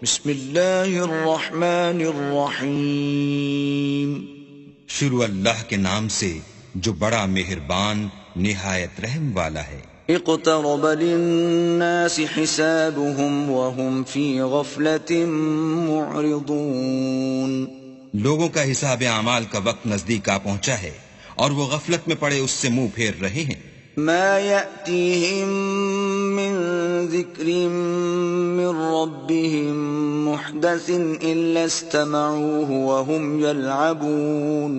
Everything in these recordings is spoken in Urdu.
بسم اللہ الرحمن الرحیم. شروع اللہ کے نام سے جو بڑا مہربان نہایت رحم والا ہے. اقترب للناس حسابهم وهم في غفلة معرضون. لوگوں کا حساب اعمال کا وقت نزدیک آ پہنچا ہے اور وہ غفلت میں پڑے اس سے منہ پھیر رہے ہیں. ما يأتيهم من ذكر من ربهم محدث إلا استمعوه وهم يلعبون.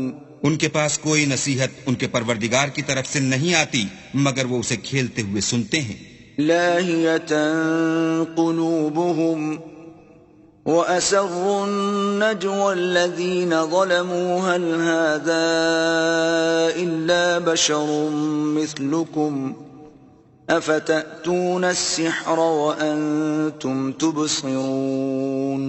ان کے پاس کوئی نصیحت ان کے پروردگار کی طرف سے نہیں آتی مگر وہ اسے کھیلتے ہوئے سنتے ہیں. لاهية قلوبهم وأسروا النجوى الذين ظلموا هل هذا إلا بشر مثلكم أفتأتون السحر وأنتم تبصرون.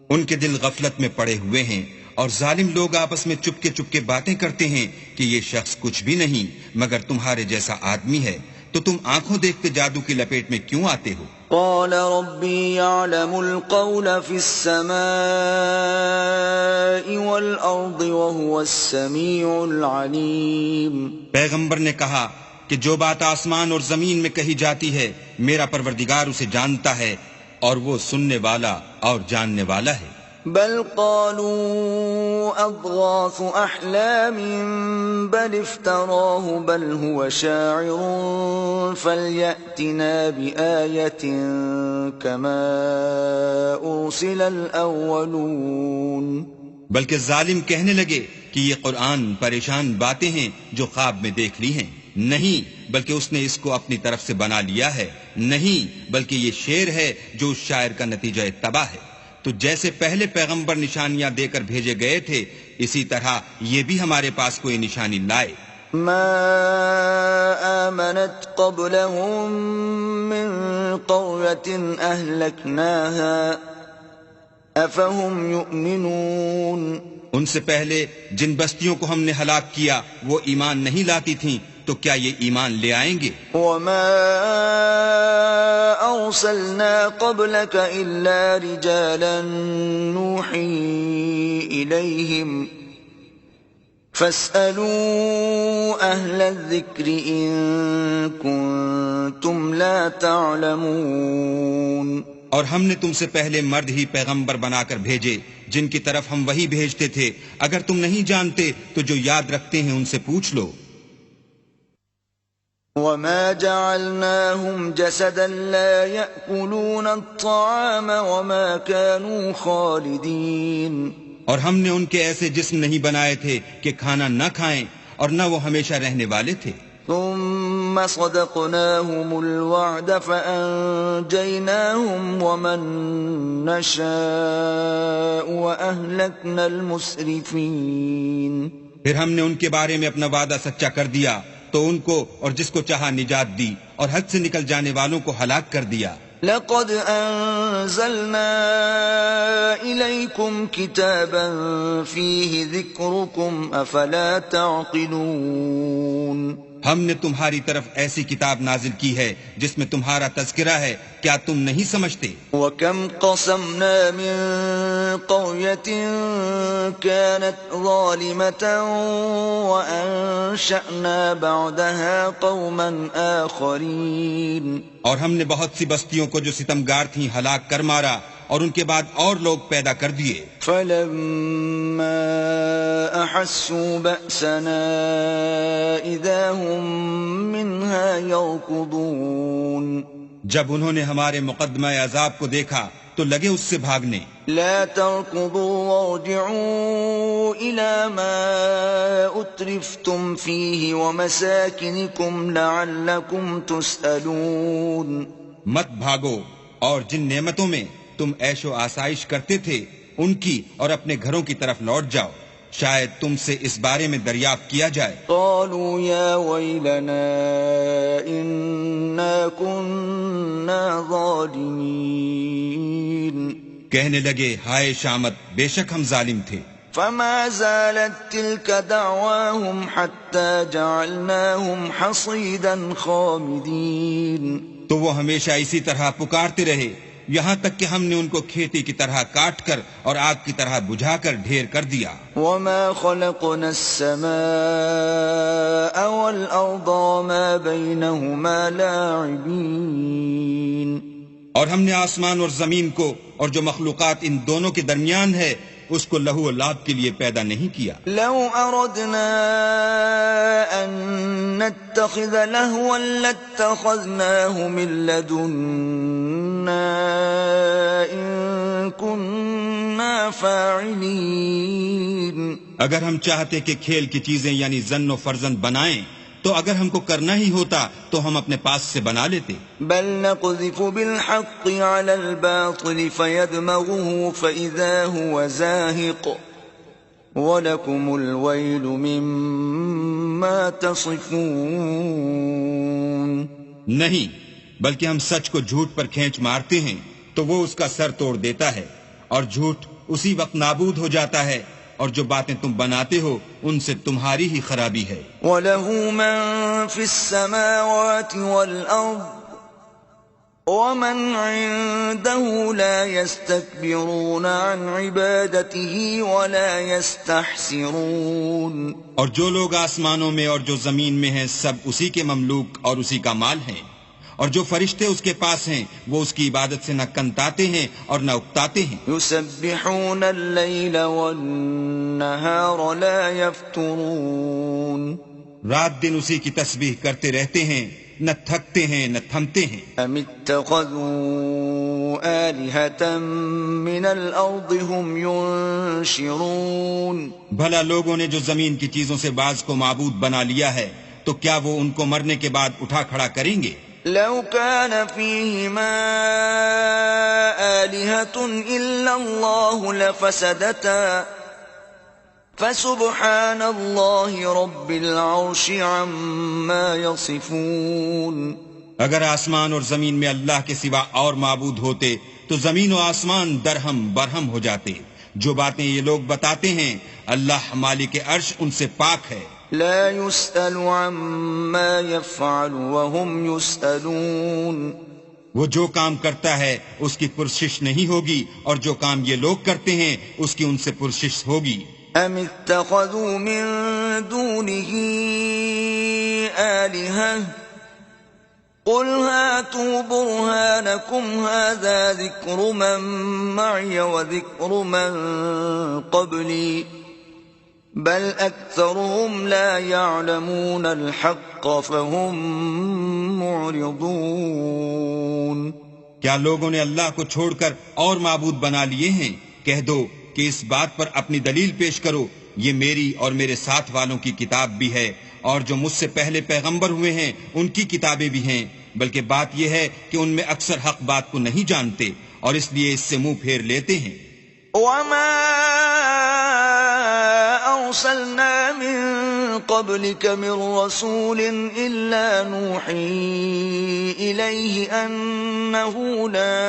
ان کے دل غفلت میں پڑے ہوئے ہیں اور ظالم لوگ آپس میں چپکے چپکے باتیں کرتے ہیں کہ یہ شخص کچھ بھی نہیں مگر تمہارے جیسا آدمی ہے، تو تم آنکھوں دیکھتے جادو کی لپیٹ میں کیوں آتے ہو؟ قال ربي يعلم القول في السماء والأرض وهو السميع العليم. پیغمبر نے کہا کہ جو بات آسمان اور زمین میں کہی جاتی ہے میرا پروردگار اسے جانتا ہے اور وہ سننے والا اور جاننے والا ہے. بل قالوا أضغاث أحلام بل افتراه بل هو شاعر فليأتنا بآية كما أرسل الأولون. بلکہ ظالم کہنے لگے کہ یہ قرآن پریشان باتیں ہیں جو خواب میں دیکھ لی ہیں. نہیں بلکہ اس نے اس کو اپنی طرف سے بنا لیا ہے. نہیں بلکہ یہ شعر ہے جو اس شاعر کا نتیجہ تباہ ہے. تو جیسے پہلے پیغمبر نشانیاں دے کر بھیجے گئے تھے اسی طرح یہ بھی ہمارے پاس کوئی نشانی لائے. ما آمنت قبلهم من قرية أهلكناها أفهم يؤمنون. ان سے پہلے جن بستیوں کو ہم نے ہلاک کیا وہ ایمان نہیں لاتی تھیں تو کیا یہ ایمان لے آئیں گے؟ وما أرسلنا قبلك إلا رجالا نوحي إليهم فاسألوا أهل الذكر إن كنتم لا تعلمون. اور ہم نے تم سے پہلے مرد ہی پیغمبر بنا کر بھیجے جن کی طرف ہم وہی بھیجتے تھے. اگر تم نہیں جانتے تو جو یاد رکھتے ہیں ان سے پوچھ لو. وما جعلناهم جسدا لا يأكلون الطعام وما كانوا خالدين. اور ہم نے ان کے ایسے جسم نہیں بنائے تھے کہ کھانا نہ کھائیں اور نہ وہ ہمیشہ رہنے والے تھے. ثم صدقناهم الوعد فأنجيناهم ومن نشاء وأهلكنا المسرفين. پھر ہم نے ان کے بارے میں اپنا وعدہ سچا کر دیا تو ان کو اور جس کو چاہا نجات دی اور حد سے نکل جانے والوں کو ہلاک کر دیا. لقد أنزلنا إليكم كتابا فيه ذكركم أفلا تعقلون. ہم نے تمہاری طرف ایسی کتاب نازل کی ہے جس میں تمہارا تذکرہ ہے، کیا تم نہیں سمجھتے؟ وَكَمْ قَصَمْنَا مِن قَرْيَةٍ كَانَتْ ظَالِمَةً وَأَنشَأْنَا بَعْدَهَا قَوْمًا آخَرِينَ. اور ہم نے بہت سی بستیوں کو جو ستمگار تھیں ہلاک کر مارا اور ان کے بعد اور لوگ پیدا کر دیے. فَلَمَّا أَحَسُّوا بَأْسَنَا إِذَا هُمْ مِنْهَا يَرْكُضُونَ. جب انہوں نے ہمارے مقدمہ عذاب کو دیکھا تو لگے اس سے بھاگنے. لا تركضوا وارجعوا إلى ما أترفتم فيه ومساكنكم لعلكم تسألون. مت بھاگو اور جن نعمتوں میں تم عیش و آسائش کرتے تھے ان کی اور اپنے گھروں کی طرف لوٹ جاؤ، شاید تم سے اس بارے میں دریافت کیا جائے. قالوا يا ويلنا إنا كنا ظالمين. کہنے لگے ہائے شامت، بے شک ہم ظالم تھے. فما زالت تلك دعواهم حتى جعلناهم حصيدا خامدين. تو وہ ہمیشہ اسی طرح پکارتے رہے یہاں تک کہ ہم نے ان کو کھیتی کی طرح کاٹ کر اور آگ کی طرح بجھا کر ڈھیر کر دیا. وما خلقنا السماء والأرض وما بينهما لاعبين. اور ہم نے آسمان اور زمین کو اور جو مخلوقات ان دونوں کے درمیان ہے اس کو لہو و لعب کے لیے پیدا نہیں کیا. لو اردنا ان نتخذ لهوا لاتخذناه من لدنا ان كنا فاعلين. اگر ہم چاہتے کہ کھیل کی چیزیں یعنی زن و فرزند بنائیں تو اگر ہم کو کرنا ہی ہوتا تو ہم اپنے پاس سے بنا لیتے. بل نقذف بالحق على الباطل فيدمغه فإذا هو زاهق وَلَكُمُ الْوَيْلُ مِمَّا تَصِفُونَ. نہیں بلکہ ہم سچ کو جھوٹ پر کھینچ مارتے ہیں تو وہ اس کا سر توڑ دیتا ہے اور جھوٹ اسی وقت نابود ہو جاتا ہے اور جو باتیں تم بناتے ہو ان سے تمہاری ہی خرابی ہے. وَلَهُ مَن فِي السَّمَاوَاتِ وَالْأَرْضِ وَمَنْ عِندَهُ لَا يَسْتَكْبِرُونَ عَنْ عِبَادَتِهِ وَلَا يَسْتَحْسِرُونَ. اور جو لوگ آسمانوں میں اور جو زمین میں ہیں سب اسی کے مملوک اور اسی کا مال ہیں، اور جو فرشتے اس کے پاس ہیں وہ اس کی عبادت سے نہ کنتاتے ہیں اور نہ اکتاتے ہیں. يُسَبِّحُونَ اللَّيْلَ وَالنَّهَارَ لَا يَفْتُرُونَ. رات دن اسی کی تسبیح کرتے رہتے ہیں، نہ تھکتے ہیں نہ تھمتے ہیں. أَمِ اتَّخَذُوا آلِهَةً مِّنَ الْأَرْضِ هُمْ يُنشِرُونَ. بھلا لوگوں نے جو زمین کی چیزوں سے بعض کو معبود بنا لیا ہے تو کیا وہ ان کو مرنے کے بعد اٹھا کھڑا کریں گے؟ لو كان فيهما آلهة إلا الله لفسدتا فسبحان الله رب العرش عما يصفون. اگر آسمان اور زمین میں اللہ کے سوا اور معبود ہوتے تو زمین و آسمان درہم برہم ہو جاتے. جو باتیں یہ لوگ بتاتے ہیں اللہ مالک عرش ان سے پاک ہے. لا يسأل عما يفعل وهم يسألون. وہ جو کام کرتا ہے اس کی پرسش نہیں ہوگی اور جو کام یہ لوگ کرتے ہیں اس کی ان سے پرسش ہوگی. ام اتخذوا من دونه آلهة قل هاتوا برهانكم هذا ذكر من معي وذكر من قبلي بل اکثرهم لا يعلمون الحق فهم معرضون. کیا لوگوں نے اللہ کو چھوڑ کر اور معبود بنا لیے ہیں؟ کہہ دو کہ اس بات پر اپنی دلیل پیش کرو، یہ میری اور میرے ساتھ والوں کی کتاب بھی ہے اور جو مجھ سے پہلے پیغمبر ہوئے ہیں ان کی کتابیں بھی ہیں، بلکہ بات یہ ہے کہ ان میں اکثر حق بات کو نہیں جانتے اور اس لیے اس سے منہ پھیر لیتے ہیں. وما أرسلنا من قبلك من رسول إلا نوحي إليه أنه لا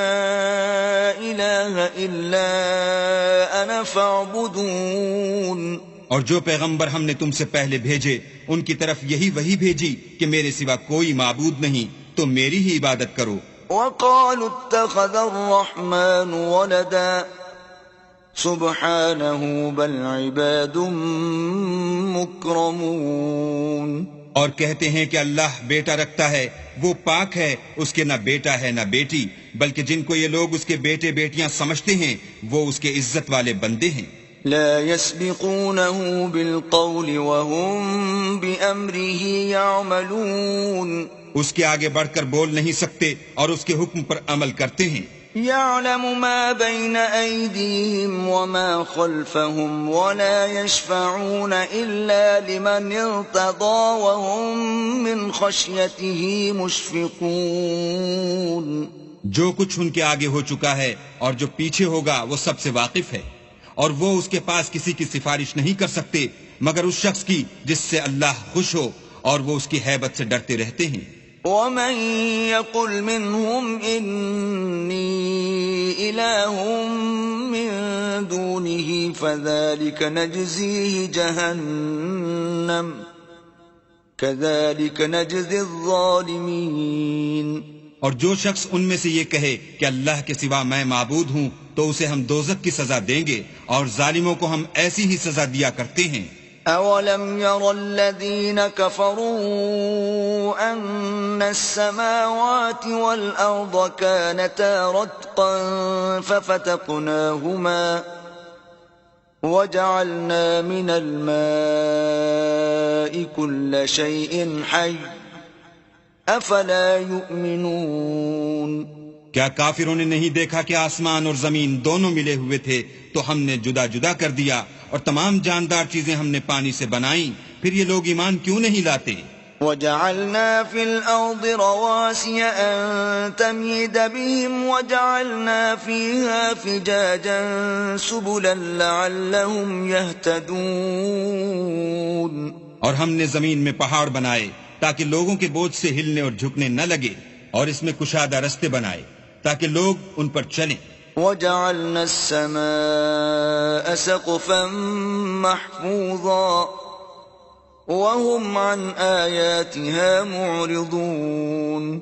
إله إلا أنا فاعبدون. اور جو پیغمبر ہم نے تم سے پہلے بھیجے ان کی طرف یہی وحی بھیجی کہ میرے سوا کوئی معبود نہیں، تو میری ہی عبادت کرو. وقالوا اتخذ الرحمن ولدا سبحانه بل عباد مکرمون. اور کہتے ہیں کہ اللہ بیٹا رکھتا ہے، وہ پاک ہے، اس کے نہ بیٹا ہے نہ بیٹی، بلکہ جن کو یہ لوگ اس کے بیٹے بیٹیاں سمجھتے ہیں وہ اس کے عزت والے بندے ہیں. لا يسبقونه بالقول وهم بأمره يعملون. اس کے آگے بڑھ کر بول نہیں سکتے اور اس کے حکم پر عمل کرتے ہیں. يعلم ما بين أيديهم وما خلفهم ولا يشفعون إلا لمن ارتضى وهم من خشيته مشفقون. جو کچھ ان کے آگے ہو چکا ہے اور جو پیچھے ہوگا وہ سب سے واقف ہے، اور وہ اس کے پاس کسی کی سفارش نہیں کر سکتے مگر اس شخص کی جس سے اللہ خوش ہو، اور وہ اس کی ہیبت سے ڈرتے رہتے ہیں. ومن يقل منهم إني إله من دونه فذلك نجزيه جهنم كذلك نجزي الظالمين. اور جو شخص ان میں سے یہ کہے کہ اللہ کے سوا میں معبود ہوں تو اسے ہم دوزخ کی سزا دیں گے، اور ظالموں کو ہم ایسی ہی سزا دیا کرتے ہیں۔ أَوَلَمْ يَرَ الَّذِينَ كَفَرُوا أَنَّ السَّمَاوَاتِ وَالْأَرْضَ كَانَتَا رَتْقًا فَفَتَقْنَاهُمَا وَجَعَلْنَا مِنَ الْمَاءِ كُلَّ شَيْءٍ حَيٍّ أَفَلَا يُؤْمِنُونَ۔ کیا کافروں نے نہیں دیکھا کہ آسمان اور زمین دونوں ملے ہوئے تھے تو ہم نے جدا جدا کر دیا، اور تمام جاندار چیزیں ہم نے پانی سے بنائیں، پھر یہ لوگ ایمان کیوں نہیں لاتے؟ وَجَعَلْنَا فِي الْأَرْضِ رَوَاسِيَ أَن تَمِيدَ بِهِمْ وَجَعَلْنَا فِيهَا فِجَاجًا سُبُلًا لَعَلَّهُمْ يَهْتَدُونَ۔ اور ہم نے زمین میں پہاڑ بنائے تاکہ لوگوں کے بوجھ سے ہلنے اور جھکنے نہ لگے، اور اس میں کشادہ رستے بنائے تاکہ لوگ ان پر چلیں۔ وَجَعَلْنَا السَّمَاءَ سَقْفًا مَحْفُوظًا وَهُمْ عَنْ آيَاتِهَا مُعْرِضُونَ۔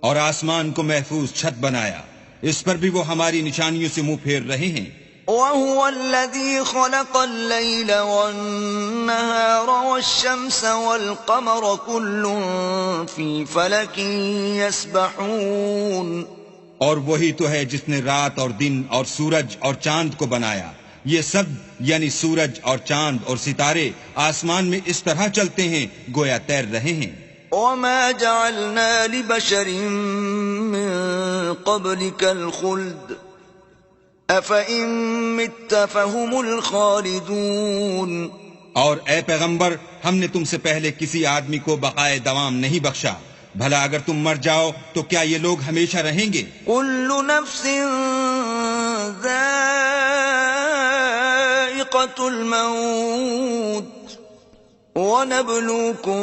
اور آسمان کو محفوظ چھت بنایا، اس پر بھی وہ ہماری نشانیوں سے منہ پھیر رہے ہیں۔ وَهُوَ الَّذِي خَلَقَ اللَّيْلَ وَالنَّهَارَ وَالشَّمْسَ وَالْقَمَرَ كُلٌّ فِي فَلَكٍ يَسْبَحُونَ۔ اور وہی تو ہے جس نے رات اور دن اور سورج اور چاند کو بنایا، یہ سب یعنی سورج اور چاند اور ستارے آسمان میں اس طرح چلتے ہیں گویا تیر رہے ہیں۔ وَمَا جَعَلْنَا لِبَشَرٍ مِّن قَبْلِكَ الْخُلْدَ أَفَإِن مِّتَّ فَهُمُ الْخَالِدُونَ۔ اور اے پیغمبر، ہم نے تم سے پہلے کسی آدمی کو بقائے دوام نہیں بخشا، بھلا اگر تم مر جاؤ تو کیا یہ لوگ ہمیشہ رہیں گے؟ كُلُّ نَفْسٍ ذَائِقَةُ الْمَوْتِ وَنَبْلُوكُم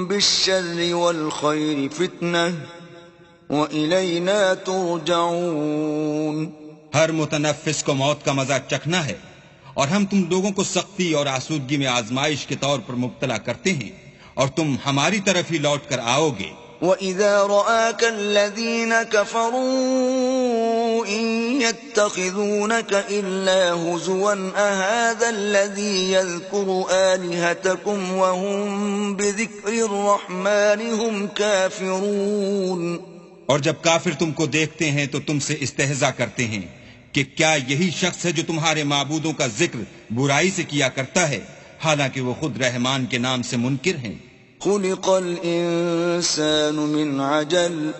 بِالشَّرِّ وَالْخَيْرِ فِتْنَةً وَإِلَيْنَا تُرْجَعُونَ۔ ہر متنفس کو موت کا مزہ چکھنا ہے، اور ہم تم لوگوں کو سختی اور آسودگی میں آزمائش کے طور پر مبتلا کرتے ہیں، اور تم ہماری طرف ہی لوٹ کر آؤ گے۔ وَإِذَا رَآكَ الَّذِينَ كَفَرُوا إِن يَتَّخِذُونَكَ إِلَّا هُزُوًا أَهَذَا الَّذِي يَذْكُرُ آلِهَتَكُمْ وَهُمْ بِذِكْرِ الرَّحْمَنِ هُمْ كَافِرُونَ۔ اور جب کافر تم کو دیکھتے ہیں تو تم سے استہزاء کرتے ہیں کہ کیا یہی شخص ہے جو تمہارے معبودوں کا ذکر برائی سے کیا کرتا ہے، حالانکہ وہ خود رحمان کے نام سے منکر ہیں۔ خُلِقَ الْإِنسَانُ مِنْ عَجَلٍ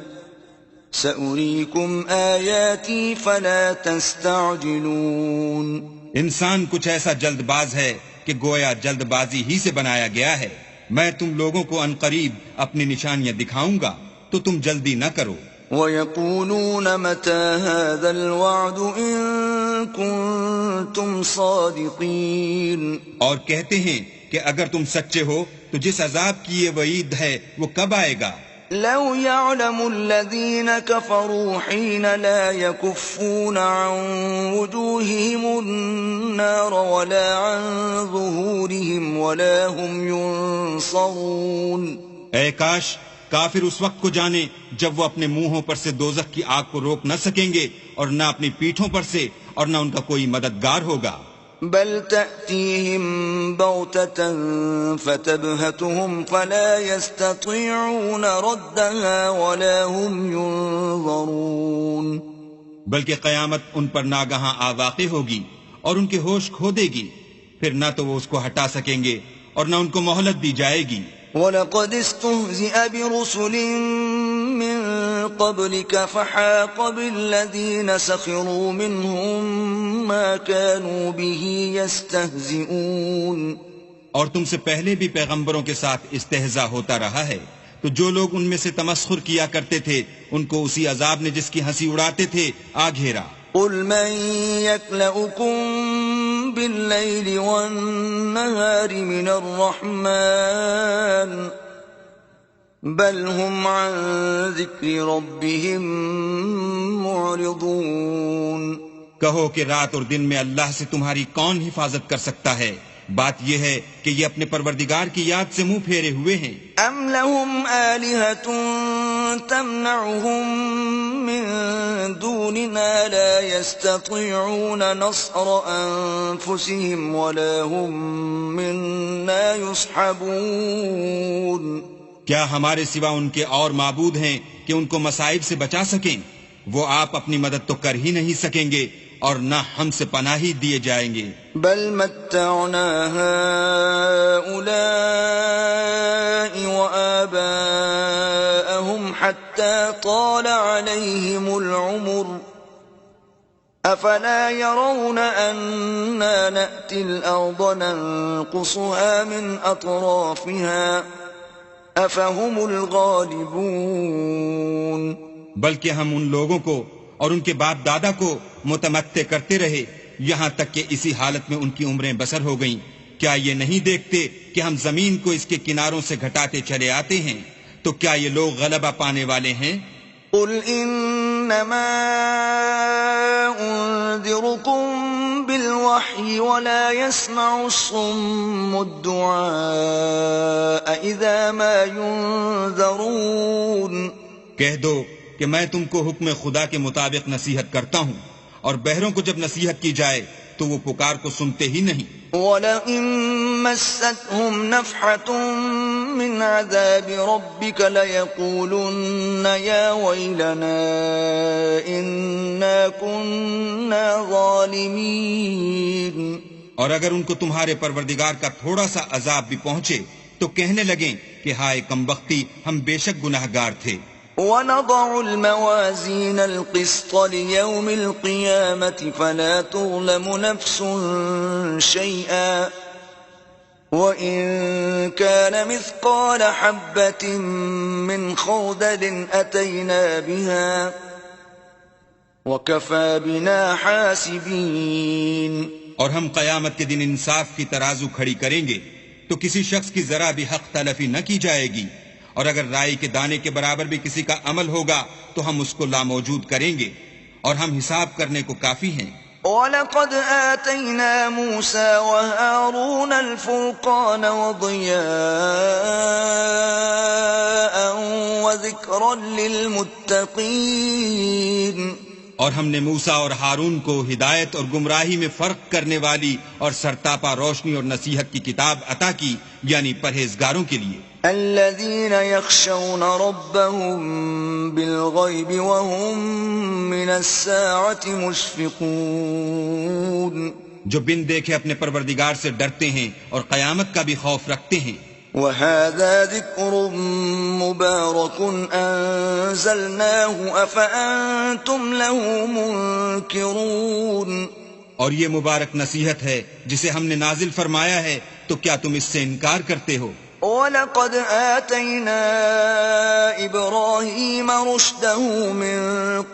سَأُرِيكُمْ آيَاتِي فَلَا تَسْتَعْجِلُونَ۔ انسان کچھ ایسا جلد باز ہے کہ گویا جلد بازی ہی سے بنایا گیا ہے۔ میں تم لوگوں کو عنقریب اپنی نشانیاں دکھاؤں گا تو تم جلدی نہ کرو۔ وَيَقُولُونَ مَتَى هَذَا الْوَعْدُ إِن كُنتُمْ صَادِقِينَ۔ اور کہتے ہیں کہ اگر تم سچے ہو تو جس عذاب کی یہ وعید ہے وہ کب آئے گا؟ لَوْ يَعْلَمُ الَّذِينَ كَفَرُوا حِينَ لَا يَكُفُّونَ عَن وُجُوهِهِمُ النَّارَ وَلَا عَن ظُهُورِهِمْ وَلَا هُمْ يُنصَرُونَ۔ اے کاش کافر اس وقت کو جانے جب وہ اپنے منہوں پر سے دوزخ کی آگ کو روک نہ سکیں گے، اور نہ اپنی پیٹھوں پر سے، اور نہ ان کا کوئی مددگار ہوگا۔ بل تأتيهم بغتة فتبهتهم فلا يستطيعون ردها ولا هم ينظرون۔ بلکہ قیامت ان پر ناگہاں آ واقع ہوگی اور ان کے ہوش کھو دے گی، پھر نہ تو وہ اس کو ہٹا سکیں گے اور نہ ان کو مہلت دی جائے گی۔ وَلَقَدِ اسْتُهْزِئَ بِرُسُلٍ مِّن قَبْلِكَ فَحَاقَ بِالَّذِينَ سَخِرُوا مِنْهُم مَّا كَانُوا بِهِ يَسْتَهْزِئُونَ۔ اور تم سے پہلے بھی پیغمبروں کے ساتھ استہزاء ہوتا رہا ہے، تو جو لوگ ان میں سے تمسخر کیا کرتے تھے ان کو اسی عذاب نے جس کی ہنسی اڑاتے تھے آ گھیرا۔ قُلْ مَن يَكْلَؤُكُم بِاللَّيْلِ وَالنَّهَارِ مِنَ الرَّحْمَنِ بَلْ هُمْ عَن ذِكْرِ رَبِّهِم مُّعْرِضُونَ۔ کہو کہ رات اور دن میں اللہ سے تمہاری کون حفاظت کر سکتا ہے؟ بات یہ ہے کہ یہ اپنے پروردگار کی یاد سے منہ پھیرے ہوئے ہیں۔ أَمْ لَهُمْ آلِهَةٌ تمنعهم من دوننا لا يستطيعون نصر أنفسهم ولا هم منا يصحبون. کیا ہمارے سوا ان کے اور معبود ہیں کہ ان کو مصائب سے بچا سکیں؟ وہ آپ اپنی مدد تو کر ہی نہیں سکیں گے اور نہ ہم سے پناہی دیے جائیں گے. بل متعنا هؤلاء وآباءهم حتى طال عليهم العمر أفلا يرون أنا نأتي الأرض ننقصها من أطرافها أفهم الغالبون. بلکہ ہم ان لوگوں کو اور ان کے باپ دادا کو متمتع کرتے رہے یہاں تک کہ اسی حالت میں ان کی عمریں بسر ہو گئیں. کیا یہ نہیں دیکھتے کہ ہم زمین کو اس کے کناروں سے گھٹاتے چلے آتے ہیں؟ تو کیا یہ لوگ غلبہ پانے والے ہیں؟ قل انما انذركم بالوحي ولا يسمع الصم الدعاء اذا ما ينذرون. کہہ دو کہ میں تم کو حکم خدا کے مطابق نصیحت کرتا ہوں اور بہروں کو جب نصیحت کی جائے تو وہ پکار کو سنتے ہی نہیں. وَلَئِن مَسَّتْهُمْ نَفْحَةٌ مِّنْ عَذَابِ رَبِّكَ لَيَقُولُنَّ يَا وَيْلَنَا إِنَّا كُنَّا ظَالِمِينَ. اور اگر ان کو تمہارے پروردگار کا تھوڑا سا عذاب بھی پہنچے تو کہنے لگیں کہ ہائے کمبختی، ہم بے شک گناہگار تھے. وَنَضَعُ الْمَوَازِينَ الْقِسْطَ لِيَوْمِ الْقِيَامَةِ فَلَا تُظْلَمُ نَفْسٌ شَيْئًا وَإِن كَانَ مِثْقَالَ حَبَّةٍ مِّنْ خَرْدَلٍ أَتَيْنَا بِهَا وَكَفَى بِنَا حَاسِبِينَ. اور ہم قیامت کے دن انصاف کی ترازو کھڑی کریں گے تو کسی شخص کی ذرا بھی حق تلفی نہ کی جائے گی، اور اگر رائی کے دانے کے برابر بھی کسی کا عمل ہوگا تو ہم اس کو لاموجود کریں گے، اور ہم حساب کرنے کو کافی ہیں. وَلَقَدْ آتَيْنَا مُوسَى وَهَارُونَ الْفُرْقَانَ وَضِيَاءً وَذِكْرًا لِّلْمُتَّقِينَ. اور ہم نے موسیٰ اور ہارون کو ہدایت اور گمراہی میں فرق کرنے والی اور سرتاپا روشنی اور نصیحت کی کتاب عطا کی، یعنی پرہیزگاروں کے لیے. الذين يخشون ربهم بالغيب وهم من الساعة مشفقون. جو بن دیکھے اپنے پروردگار سے ڈرتے ہیں اور قیامت کا بھی خوف رکھتے ہیں. وهذا ذكر مبارك أنزلناه أفأنتم له منكرون. اور یہ مبارک نصیحت ہے جسے ہم نے نازل فرمایا ہے، تو کیا تم اس سے انکار کرتے ہو؟ وَلَقَدْ آتَيْنَا إِبْرَاهِيمَ رُشْدَهُ مِن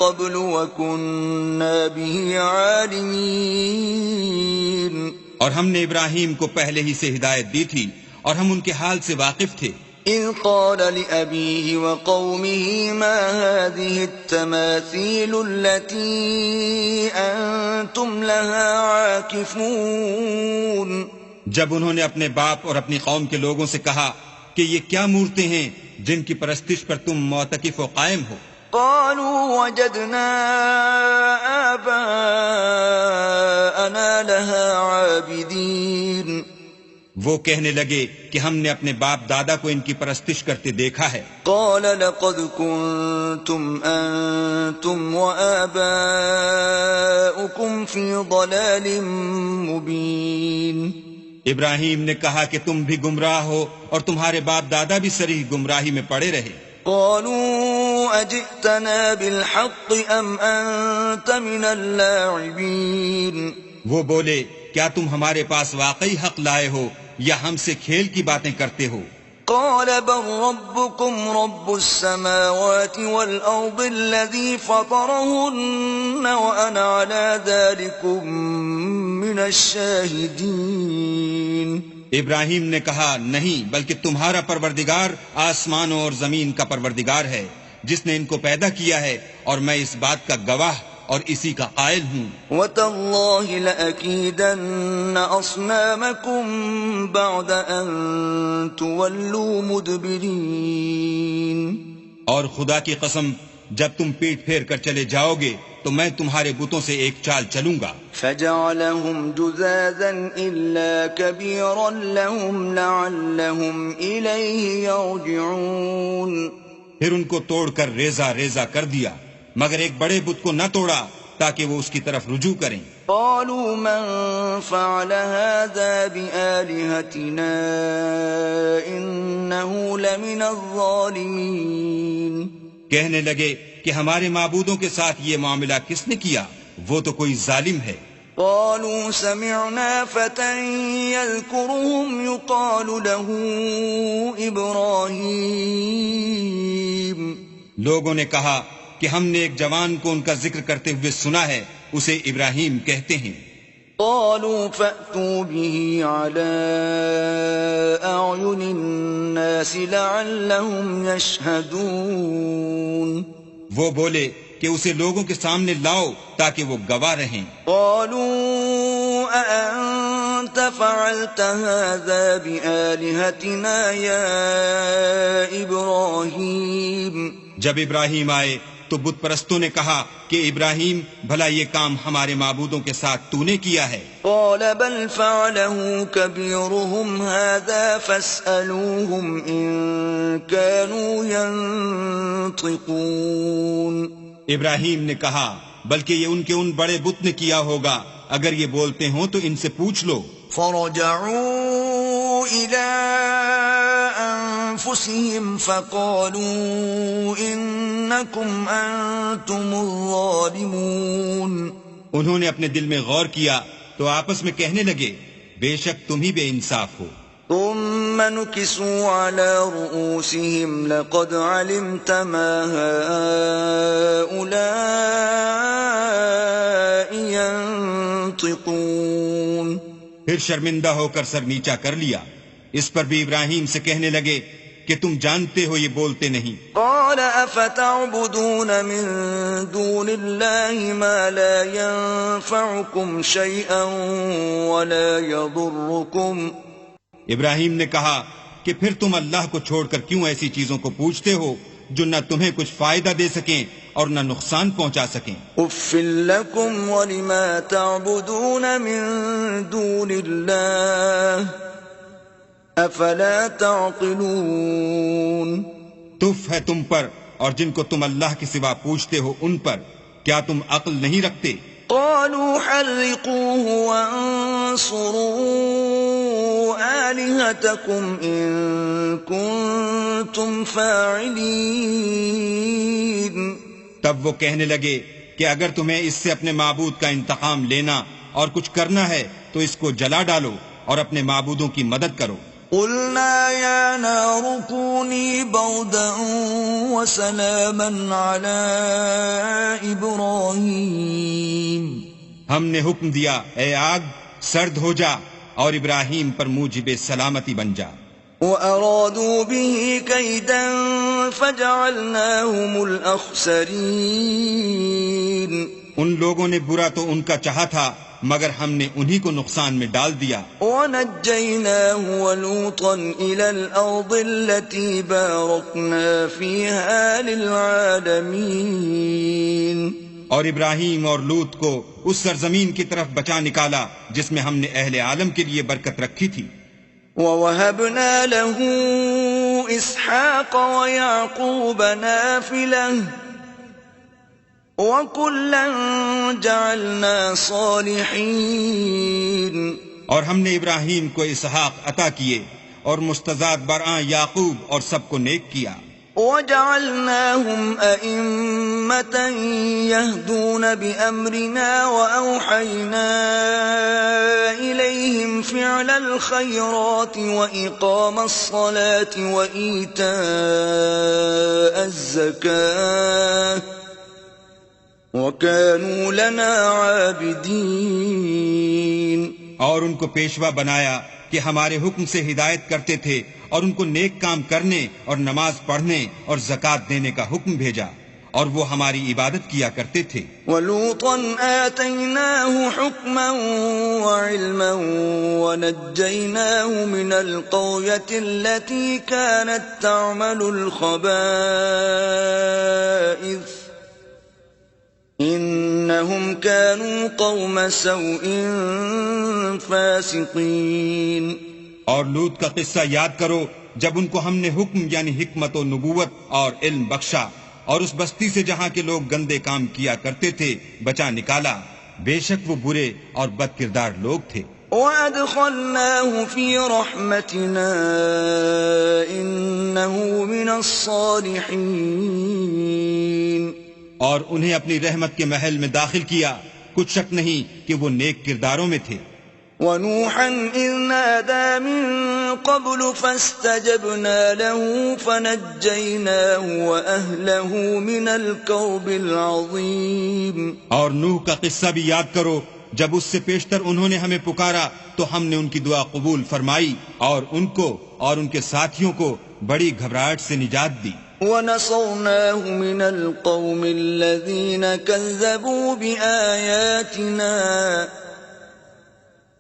قَبْلُ وَكُنَّا بِهِ عَالِمِينَ. اور ہم نے ابراہیم کو پہلے ہی سے ہدایت دی تھی اور ہم ان کے حال سے واقف تھے. إِذْ قَالَ لِأَبِيهِ وَقَوْمِهِ مَا هَٰذِهِ التَّمَاثِيلُ الَّتِي أَنتُمْ لَهَا عَاكِفُونَ. جب انہوں نے اپنے باپ اور اپنی قوم کے لوگوں سے کہا کہ یہ کیا مورتیں ہیں جن کی پرستش پر تم معتکف و قائم ہو؟ قالوا وجدنا آباءنا لها عابدين. وہ کہنے لگے کہ ہم نے اپنے باپ دادا کو ان کی پرستش کرتے دیکھا ہے. قال لقد كنتم أنتم وآباؤكم في ضلال مبين. ابراہیم نے کہا کہ تم بھی گمراہ ہو اور تمہارے باپ دادا بھی صریح گمراہی میں پڑے رہے. قالوا أجئتنا بالحق أم أنت من اللاعبين. وہ بولے کیا تم ہمارے پاس واقعی حق لائے ہو یا ہم سے کھیل کی باتیں کرتے ہو؟ قال بل ربكم رب السماوات والأرض الذي فطرهن وأنا على ذلكم من الشاهدين. ابراہیم نے کہا نہیں، بلکہ تمہارا پروردگار آسمانوں اور زمین کا پروردگار ہے جس نے ان کو پیدا کیا ہے، اور میں اس بات کا گواہ اور اسی کا قائل ہوں. وَتَاللَّهِ لَأَكِيدَنَّ أَصْنَامَكُمْ بَعْدَ أَن تُوَلُّوا مُدْبِرِينَ. اور خدا کی قسم جب تم پیٹ پھیر کر چلے جاؤ گے تو میں تمہارے بتوں سے ایک چال چلوں گا. فجعلهم جذاذا إلا كبيرا لهم لعلهم إليه يرجعون. پھر ان کو توڑ کر ریزہ ریزہ کر دیا مگر ایک بڑے بت کو نہ توڑا تاکہ وہ اس کی طرف رجوع کریں. قالوا من فعل هذا بآلهتنا إنه لمن الظالمين. کہنے لگے کہ ہمارے معبودوں کے ساتھ یہ معاملہ کس نے کیا؟ وہ تو کوئی ظالم ہے. قالوا سمعنا فتى يذكرهم يقال له إبراهيم. لوگوں نے کہا کہ ہم نے ایک جوان کو ان کا ذکر کرتے ہوئے سنا ہے، اسے ابراہیم کہتے ہیں. قالوا فأتوا به على أعين الناس لعلهم يشهدون. وہ بولے کہ اسے لوگوں کے سامنے لاؤ تاکہ وہ گواہ رہیں. قالوا أأنت فعلت هذا بآلهتنا يا إبراهيم. جب ابراہیم آئے تو بت پرستوں نے کہا کہ ابراہیم بھلا یہ کام ہمارے معبودوں کے ساتھ تو نے کیا ہے؟ قال بل فعله كبيرهم هذا فاسألوهم إن كانوا ينطقون. ابراہیم نے کہا بلکہ یہ ان کے ان بڑے بت نے کیا ہوگا، اگر یہ بولتے ہوں تو ان سے پوچھ لو. فرجعوا إلى أنفسهم فقالوا إنكم أنتم الظالمون. انہوں نے اپنے دل میں غور کیا تو آپس میں کہنے لگے بے شک تم ہی بے انصاف ہو. ثم نكسوا على رؤوسهم لقد علمت ما هؤلاء ينطقون. پھر شرمندہ ہو کر سر نیچا کر لیا. اس پر بھی ابراہیم سے کہنے لگے کہ تم جانتے ہو یہ بولتے نہیں. قال افتعبدون من دون الله ما لا ينفعكم شيئا ولا يضركم. ابراہیم نے کہا کہ پھر تم اللہ کو چھوڑ کر کیوں ایسی چیزوں کو پوچھتے ہو جو نہ تمہیں کچھ فائدہ دے سکیں اور نہ نقصان پہنچا سکیں. اف لکم ولما تعبدون من دون اللہ افلا تعقلون. تف ہے تم پر اور جن کو تم اللہ کے سوا پوچھتے ہو ان پر، کیا تم عقل نہیں رکھتے؟ قالوا حرقوه وانصروا آلهتكم إن كنتم فاعلين. تب وہ کہنے لگے کہ اگر تمہیں اس سے اپنے معبود کا انتقام لینا اور کچھ کرنا ہے تو اس کو جلا ڈالو اور اپنے معبودوں کی مدد کرو. قلنا يا نار كوني بردا وسلاما على إبراهيم. ہم نے حکم دیا اے آگ سرد ہو جا اور ابراہیم پر موجب سلامتی بن جا. وَأَرَادُوا بِهِ كَيْدًا فَجَعَلْنَاهُمُ الْأَخْسَرِينَ. ان لوگوں نے برا تو ان کا چاہا تھا مگر ہم نے انہی کو نقصان میں ڈال دیا. وَنَجَّيْنَاهُ وَلُوطًا إِلَى الْأَرْضِ الَّتِي بَارَكْنَا فِيهَا لِلْعَالَمِينَ. اور ابراہیم اور لوط کو اس سرزمین کی طرف بچا نکالا جس میں ہم نے اہل عالم کے لیے برکت رکھی تھی. وَوَهَبْنَا لَهُ إِسْحَاقَ وَيَعْقُوبَ نَافِلَةً وَكُلًّا جَعَلْنَا صَالِحِينَ. اور ہم نے ابراہیم کو اسحاق عطا کیے اور مستضاد برآں یعقوب اور سب کو نیک کیا. وَجَعَلْنَاهُمْ أَئِمَّةً يَهْدُونَ بِأَمْرِنَا وَأَوْحَيْنَا إِلَيْهِمْ فِعْلَ الْخَيْرَاتِ وَإِقَامَ الصَّلَاةِ وَإِيتَاءَ الزَّكَاةِ وَكَانُوا لَنَا عَابِدِينَ. اور ان کو پیشوا بنایا کہ ہمارے حکم سے ہدایت کرتے تھے اور ان کو نیک کام کرنے اور نماز پڑھنے اور زکوٰۃ دینے کا حکم بھیجا اور وہ ہماری عبادت کیا کرتے تھے. وَلُوطًا آتَيْنَاهُ حُكْمًا وَعِلْمًا وَنَجَّيْنَاهُ مِنَ الْقَرْيَةِ الَّتِي كَانَتْ تَعْمَلُ الْخَبَائِثَ إِنَّهُمْ كَانُوا قَوْمَ سَوْءٍ فَاسِقِينَ. اور لوط کا قصہ یاد کرو جب ان کو ہم نے حکم یعنی حکمت و نبوت اور علم بخشا اور اس بستی سے جہاں کے لوگ گندے کام کیا کرتے تھے بچا نکالا. بے شک وہ برے اور بد کردار لوگ تھے. وَأَدْخَلْنَاهُ فِي رَحْمَتِنَا إِنَّهُ مِنَ الصَّالِحِينَ. اور انہیں اپنی رحمت کے محل میں داخل کیا. کچھ شک نہیں کہ وہ نیک کرداروں میں تھے. وَنُوحًا إِذْ نَادَى مِن قَبْلُ فَاسْتَجَبْنَا لَهُ فَنَجَّيْنَاهُ وَأَهْلَهُ مِنَ الْكَرْبِ الْعَظِيمِ. اور نوح کا قصہ بھی یاد کرو جب اس سے پیشتر انہوں نے ہمیں پکارا تو ہم نے ان کی دعا قبول فرمائی اور ان کو اور ان کے ساتھیوں کو بڑی گھبراہٹ سے نجات دی. وَنَصَرْنَاهُ مِنَ الْقَوْمِ الَّذِينَ كَذَّبُوا بِآيَاتِنَا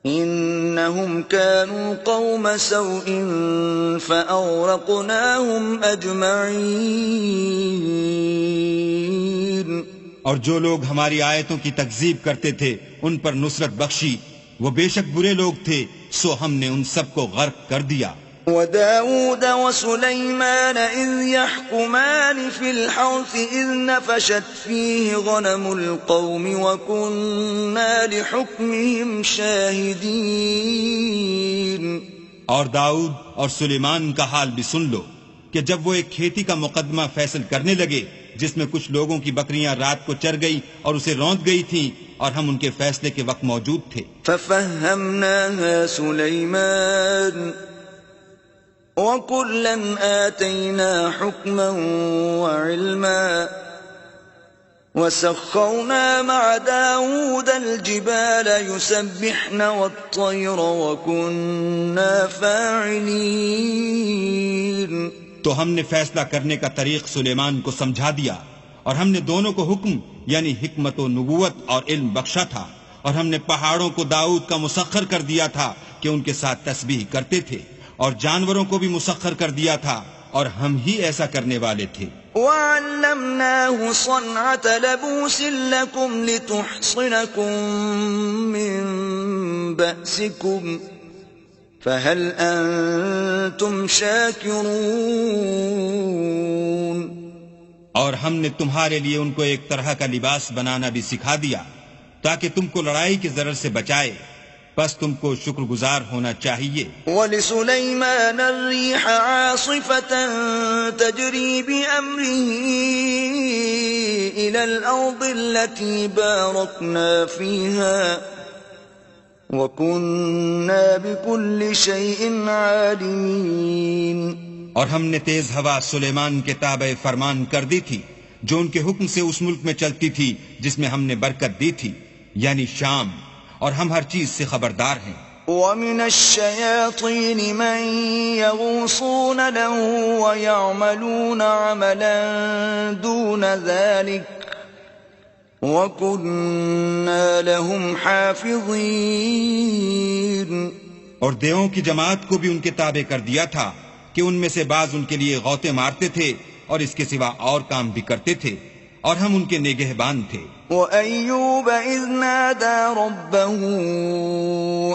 إِنَّهُمْ كَانُوا قَوْمَ سَوْءٍ فَأَغْرَقْنَاهُمْ أَجْمَعِينَ. اور جو لوگ ہماری آیتوں کی تکذیب کرتے تھے ان پر نصرت بخشی. وہ بے شک برے لوگ تھے سو ہم نے ان سب کو غرق کر دیا. وَدَاوُودَ وَسُلَيْمَانَ إِذْ يَحْكُمَانِ فِي الْحَرْثِ إِذْ نَفَشَتْ فِيهِ غَنَمُ الْقَوْمِ وَكُنَّا لِحُكْمِهِمْ شَاهِدِينَ. اور داؤد اور سلیمان کا حال بھی سن لو کہ جب وہ ایک کھیتی کا مقدمہ فیصل کرنے لگے جس میں کچھ لوگوں کی بکریاں رات کو چر گئی اور اسے روند گئی تھیں اور ہم ان کے فیصلے کے وقت موجود تھے. فَفَهَّمْنَاهَا سُلَيْمَانَ وَكُلًّا آتَيْنَا حُكْمًا وَعِلْمًا وَسَخَّرْنَا مَعَ دَاوُودَ الْجِبَالَ يُسَبِّحْنَ وَالطَّيْرَ وَكُنَّا فَاعِلِينَ. تو ہم نے فیصلہ کرنے کا طریق سلیمان کو سمجھا دیا اور ہم نے دونوں کو حکم یعنی حکمت و نبوت اور علم بخشا تھا. اور ہم نے پہاڑوں کو داؤد کا مسخر کر دیا تھا کہ ان کے ساتھ تسبیح کرتے تھے اور جانوروں کو بھی مسخر کر دیا تھا اور ہم ہی ایسا کرنے والے تھے. وَعَلَّمْنَاهُ صَنْعَةَ لَبُوسٍ لَكُمْ لِتُحْصِنَكُمْ مِنْ بَأْسِكُمْ فَهَلْ أَنْتُمْ شَاكِرُونَ. اور ہم نے تمہارے لیے ان کو ایک طرح کا لباس بنانا بھی سکھا دیا تاکہ تم کو لڑائی کی ضرر سے بچائے. بس تم کو شکر گزار ہونا چاہیے. وَلِسُلَيْمَانَ الرِّيحَ عَاصِفَةً تَجْرِي بِأَمْرِهِ إِلَى الْأَرْضِ الَّتِي بَارَكْنَا فِيهَا وَكُنَّا بِكُلِّ شَيْءٍ عَالِمِينَ. اور ہم نے تیز ہوا سلیمان کے تابع فرمان کر دی تھی جو ان کے حکم سے اس ملک میں چلتی تھی جس میں ہم نے برکت دی تھی یعنی شام. اور ہم ہر چیز سے خبردار ہیں. وَمِنَ الشَّيَاطِينِ مَن يَغُوصُونَ لَهُ وَيَعْمَلُونَ عَمَلًا دُونَ ذَلِكَ وَكُنَّا لَهُمْ حَافِظِينَ. اور دیووں کی جماعت کو بھی ان کے تابع کر دیا تھا کہ ان میں سے بعض ان کے لیے غوطے مارتے تھے اور اس کے سوا اور کام بھی کرتے تھے اور ہم ان کے نگہبان تھے. وَأَيُّوبَ إِذْ نَادَى رَبَّهُ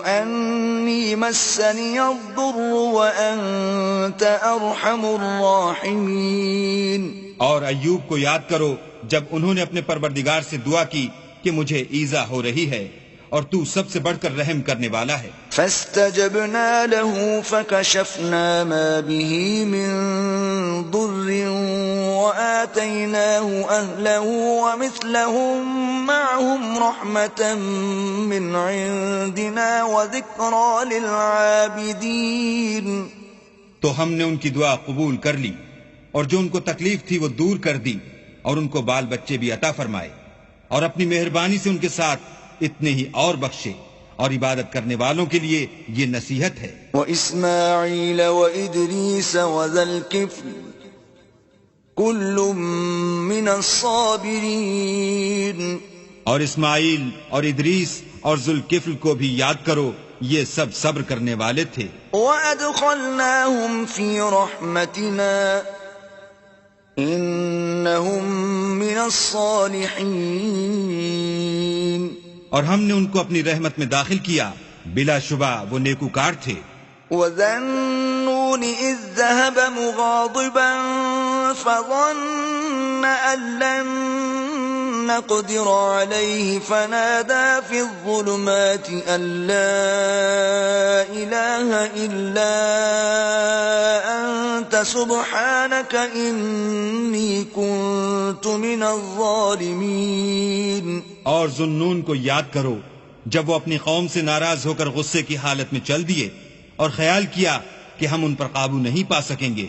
أَنِّي مَسَّنِيَ الضُّرُّ وَأَنْتَ أَرْحَمُ الرَّاحِمِينَ. اور ایوب کو یاد کرو جب انہوں نے اپنے پروردگار سے دعا کی کہ مجھے ایذا ہو رہی ہے اور تو سب سے بڑھ کر رحم کرنے والا ہے. فَاسْتَجَبْنَا لَهُ فَكَشَفْنَا مَا بِهِ مِنْ ضُرٍّ وَآتَيْنَاهُ أَهْلَهُ وَمِثْلَهُمْ مَعَهُمْ رَحْمَةً مِّنْ عِنْدِنَا وَذِكْرَى لِلْعَابِدِينَ. تو ہم نے ان کی دعا قبول کر لی اور جو ان کو تکلیف تھی وہ دور کر دی اور ان کو بال بچے بھی عطا فرمائے اور اپنی مہربانی سے ان کے ساتھ اتنے ہی اور بخشے اور عبادت کرنے والوں کے لیے یہ نصیحت ہے. وَإِسْمَاعِيلَ وَإِدْرِيسَ وَذَا الْكِفْلِ كل من الصابرين. اور اسماعیل اور ادریس اور ذوالکفل کو بھی یاد کرو، یہ سب صبر کرنے والے تھے. وَأَدْخَلْنَاهُمْ فِي رَحْمَتِنَا إِنَّهُمْ مِنَ الصَّالِحِينَ. اور ہم نے ان کو اپنی رحمت میں داخل کیا، بلا شبہ وہ نیکوکار تھے. وَذَا النُّونِ إِذ ذَّهَبَ مُغَاضِبًا فَظَنَّ أَن لَّن نَّقْدِرَ عَلَيْهِ فَنَادَىٰ فِي الظُّلُمَاتِ أَن لَّا إِلَٰهَ إِلَّا أَنتَ سُبْحَانَكَ إِنِّي كُنتُ مِنَ الظَّالِمِينَ. اور ذُنُّون کو یاد کرو جب وہ اپنی قوم سے ناراض ہو کر غصے کی حالت میں چل دیے اور خیال کیا کہ ہم ان پر قابو نہیں پا سکیں گے.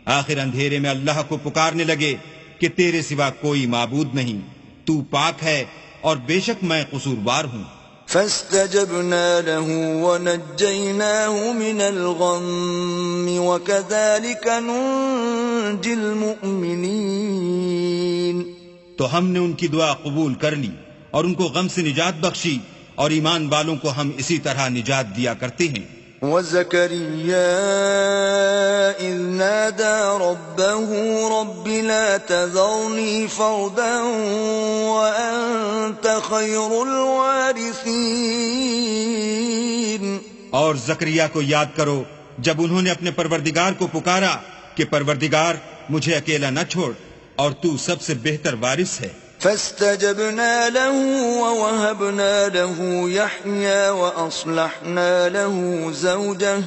آخر اندھیرے میں اللہ کو پکارنے لگے کہ تیرے سوا کوئی معبود نہیں، تو پاک ہے اور بے شک میں قصوروار ہوں. فاستجبنا له ونجيناه من الغم وكذلك ننجي المؤمنين. تو ہم نے ان کی دعا قبول کر لی اور ان کو غم سے نجات بخشی، اور ایمان والوں کو ہم اسی طرح نجات دیا کرتے ہیں. وَزَكَرِيَّا إِذْ نَادَى رَبَّهُ رَبِّ لَا تَذَرْنِي فَرْدًا وَأَنْتَ خَيْرُ الْوَارِثِينَ. اور زکریا کو یاد کرو جب انہوں نے اپنے پروردگار کو پکارا کہ پروردگار مجھے اکیلا نہ چھوڑ اور تو سب سے بہتر وارث ہے. فاستجبنا له ووهبنا له يحيى وأصلحنا له زوجه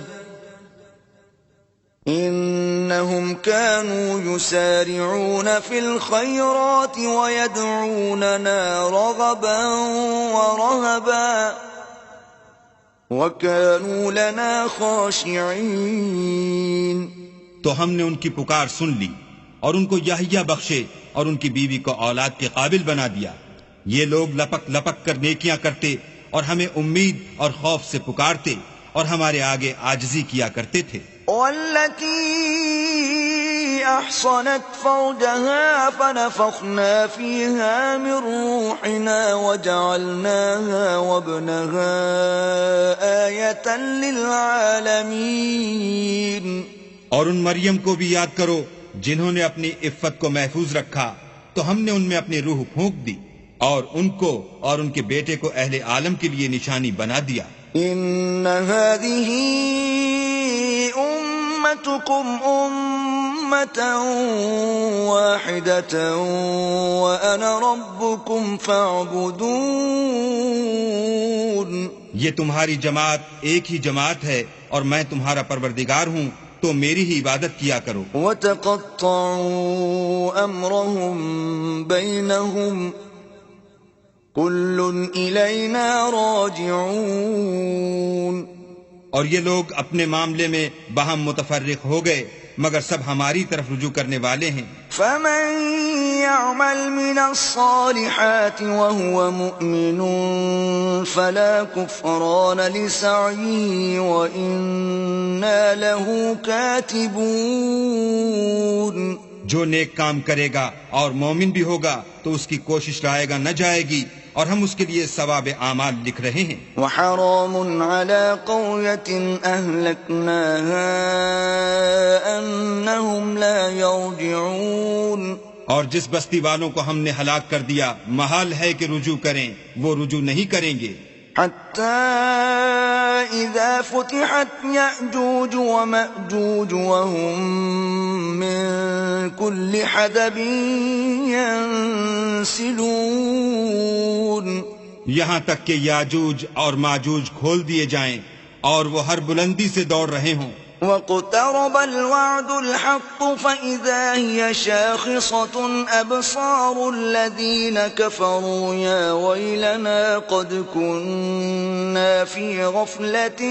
إنهم كانوا يسارعون في الخيرات ويدعوننا رغبا ورهبا وكانوا لنا خاشعين. تو ہم نے ان کی پکار سن لی اور ان کو یحییٰ بخشے اور ان کی بیوی کو اولاد کے قابل بنا دیا. یہ لوگ لپک لپک کر نیکیاں کرتے اور ہمیں امید اور خوف سے پکارتے اور ہمارے آگے عاجزی کیا کرتے تھے. والتي أحصنت فرجها فنفخنا فيها من روحنا وجعلناها وابنها آية للعالمين. اور ان مریم کو بھی یاد کرو جنہوں نے اپنی عفت کو محفوظ رکھا، تو ہم نے ان میں اپنی روح پھونک دی اور ان کو اور ان کے بیٹے کو اہل عالم کے لیے نشانی بنا دیا. ان هذه امتكم امة واحدة وانا ربكم فاعبدون. یہ تمہاری جماعت ایک ہی جماعت ہے اور میں تمہارا پروردگار ہوں، تو میری ہی عبادت کیا کرو. وَتَقَطَّعُوا أَمْرَهُمْ بَيْنَهُمْ كُلٌّ إِلَيْنَا رَاجِعُونَ. اور یہ لوگ اپنے معاملے میں باہم متفرق ہو گئے مگر سب ہماری طرف رجوع کرنے والے ہیں. فَمَن يَعْمَلْ مِنَ الصَّالِحَاتِ وَهُوَ مُؤْمِنٌ فَلَا كُفْرَانَ لِسَعْيِهِ وَإِنَّا لَهُ كَاتِبُونَ. جو نیک کام کرے گا اور مومن بھی ہوگا تو اس کی کوشش رائے گا نہ جائے گی اور ہم اس کے لیے ثواب اعمال لکھ رہے ہیں. وحرام على قرية أهلكناها أنهم لا يرجعون. اور جس بستی والوں کو ہم نے ہلاک کر دیا محال ہے کہ رجوع کریں، وہ رجوع نہیں کریں گے. حتى إذا فتحت يأجوج ومأجوج وهم من كل حدب ينسلون. یہاں تک کہ یاجوج اور ماجوج کھول دیے جائیں اور وہ ہر بلندی سے دوڑ رہے ہوں. واقترب الوعد الحق فإذا هي شاخصة أبصار الذين كفروا يا ويلنا قد كنا في غفلة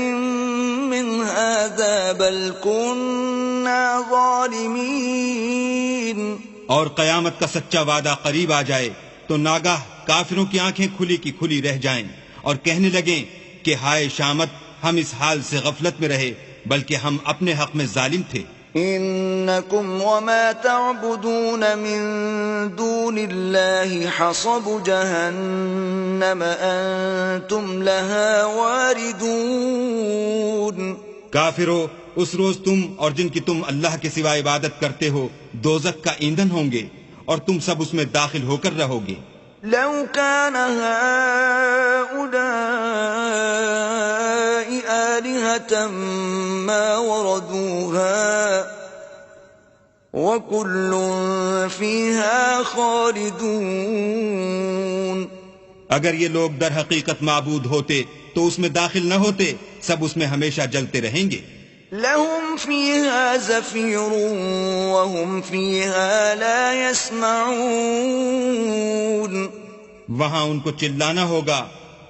من هذا بل كنا ظالمين. اور قیامت کا سچا وعدہ قریب آ جائے تو ناگاہ کافروں کی آنکھیں کھلی کی کھلی رہ جائیں اور کہنے لگیں کہ ہائے شامت، ہم اس حال سے غفلت میں رہے بلکہ ہم اپنے حق میں ظالم تھے. إنكم وما تعبدون من دون الله حصب جهنم أنتم لها واردون. کافرو، اس روز تم اور جن کی تم اللہ کے سوا عبادت کرتے ہو دوزخ کا ایندھن ہوں گے اور تم سب اس میں داخل ہو کر رہو گے. لو كان هؤلاء آلهة ما وردوها وكل فيها خالدون. اگر یہ لوگ در حقیقت معبود ہوتے تو اس میں داخل نہ ہوتے، سب اس میں ہمیشہ جلتے رہیں گے. لهم فيها زفير وهم فيها لا يسمعون. وہاں ان کو چلانا ہوگا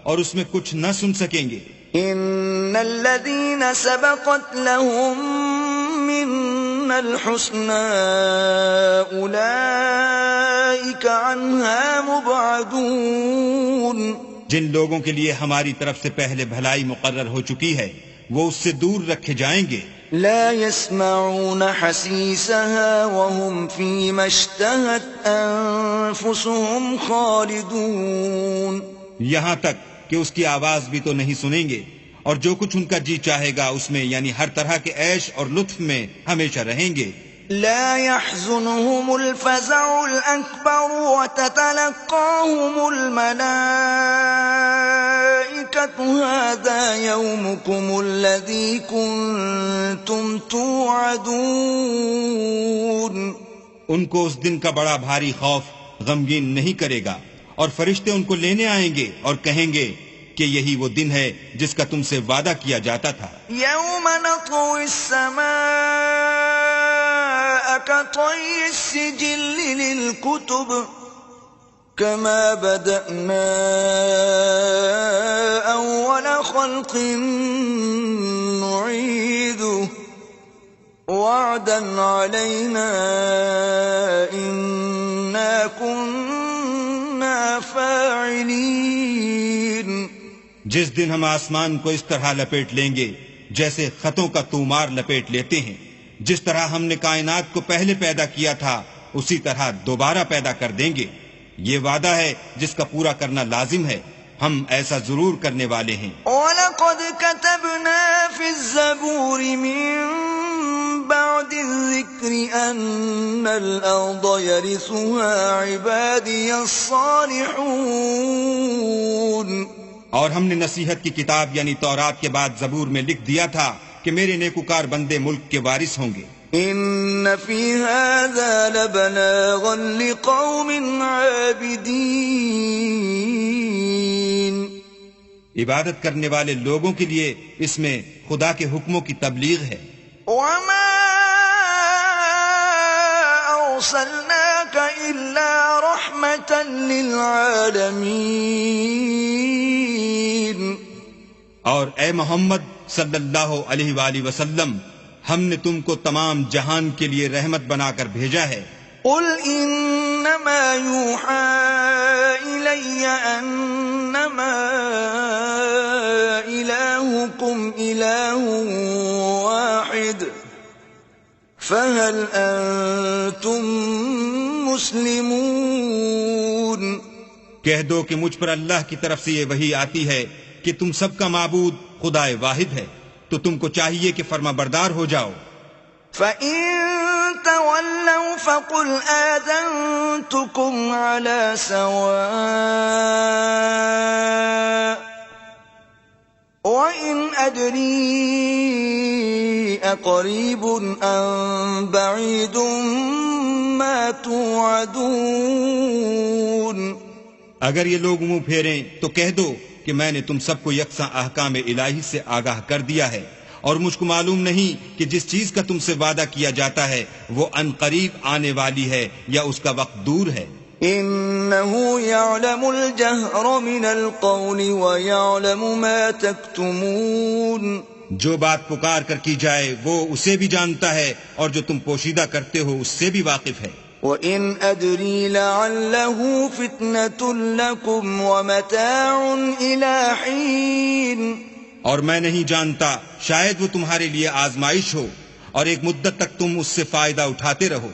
اور اس میں کچھ نہ سن سکیں گے. ان الذين سبقت لهم منا الحسنى اولئك عنها مبعدون. جن لوگوں کے لیے ہماری طرف سے پہلے بھلائی مقرر ہو چکی ہے وہ اس سے دور رکھے جائیں گے. لا يسمعون حسيسها وهم فيما اشتهت أنفسهم خالدون. یہاں تک کہ اس کی آواز بھی تو نہیں سنیں گے اور جو کچھ ان کا جی چاہے گا اس میں یعنی ہر طرح کے عیش اور لطف میں ہمیشہ رہیں گے. لا يحزنهم الفزع الأكبر وتتلقاهم الملائكة هذا يومكم الذي كنتم توعدون. ان کو اس دن کا بڑا بھاری خوف غمگین نہیں کرے گا اور فرشتے ان کو لینے آئیں گے اور کہیں گے کہ یہی وہ دن ہے جس کا تم سے وعدہ کیا جاتا تھا. يوم نطوي السماء كطي السجل للكتب كما بدأنا أول خلق نعيده وعدا علينا إنا كنا فاعلين. جس دن ہم آسمان کو اس طرح لپیٹ لیں گے جیسے خطوں کا طومار لپیٹ لیتے ہیں. جس طرح ہم نے کائنات کو پہلے پیدا کیا تھا اسی طرح دوبارہ پیدا کر دیں گے. یہ وعدہ ہے جس کا پورا کرنا لازم ہے. ہم ایسا ضرور کرنے والے ہیں. وَلَقَدْ كَتَبْنَا فِي الزَّبُورِ مِن بَعْدِ الذِّكْرِ أَنَّ الْأَرْضَ يَرِثُهَا عِبَادِيَ الصَّالِحُونَ. اور ہم نے نصیحت کی کتاب یعنی تورات کے بعد زبور میں لکھ دیا تھا کہ میرے نیکوکار بندے ملک کے وارث ہوں گے. ان فی هذا لبلاغا لقوم عابدین. عبادت کرنے والے لوگوں کے لیے اس میں خدا کے حکموں کی تبلیغ ہے. وما ارسلناک الا رحمة للعالمین. اور اے محمد صلی اللہ علیہ وآلہ وسلم ہم نے تم کو تمام جہان کے لیے رحمت بنا کر بھیجا ہے. قل انما یوحى الی انما الہکم الہ واحد فهل انتم مسلمون. کہہ دو کہ مجھ پر اللہ کی طرف سے یہ وحی آتی ہے کہ تم سب کا معبود خدا واحد ہے تو تم کو چاہیے کہ فرما بردار ہو جاؤ. فَإِن تَوَلَّوْا فَقُلْ آذَنْتُكُمْ عَلَى سَوَاءٍ وَإِنْ أَدْرِي أَقَرِيبٌ أَمْ بَعِيدٌ مَا تُوعَدُونَ. اگر یہ لوگ منہ پھیریں تو کہہ دو کہ میں نے تم سب کو یکساں احکام الہی سے آگاہ کر دیا ہے اور مجھ کو معلوم نہیں کہ جس چیز کا تم سے وعدہ کیا جاتا ہے وہ ان قریب آنے والی ہے یا اس کا وقت دور ہے. انه يعلم الجهر من القول ويعلم ما تكتمون. جو بات پکار کر کی جائے وہ اسے بھی جانتا ہے اور جو تم پوشیدہ کرتے ہو اس سے بھی واقف ہے. وَإِنْ أَدْرِي لَعَلَّهُ فِتْنَةٌ لَكُمْ وَمَتَاعٌ إِلَى حِينٍ. اور میں نہیں جانتا شاید وہ تمہارے لیے آزمائش ہو اور ایک مدت تک تم اس سے فائدہ اٹھاتے رہو۔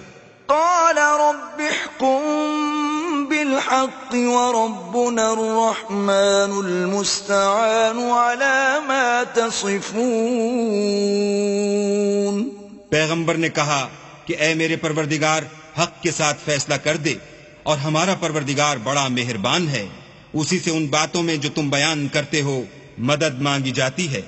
قال رب احكم بالحق وربنا الرحمن المستعان على ما تصفون۔ پیغمبر نے کہا کہ اے میرے پروردگار حق کے ساتھ فیصلہ کر دے، اور ہمارا پروردگار بڑا مہربان ہے، اسی سے ان باتوں میں جو تم بیان کرتے ہو مدد مانگی جاتی ہے۔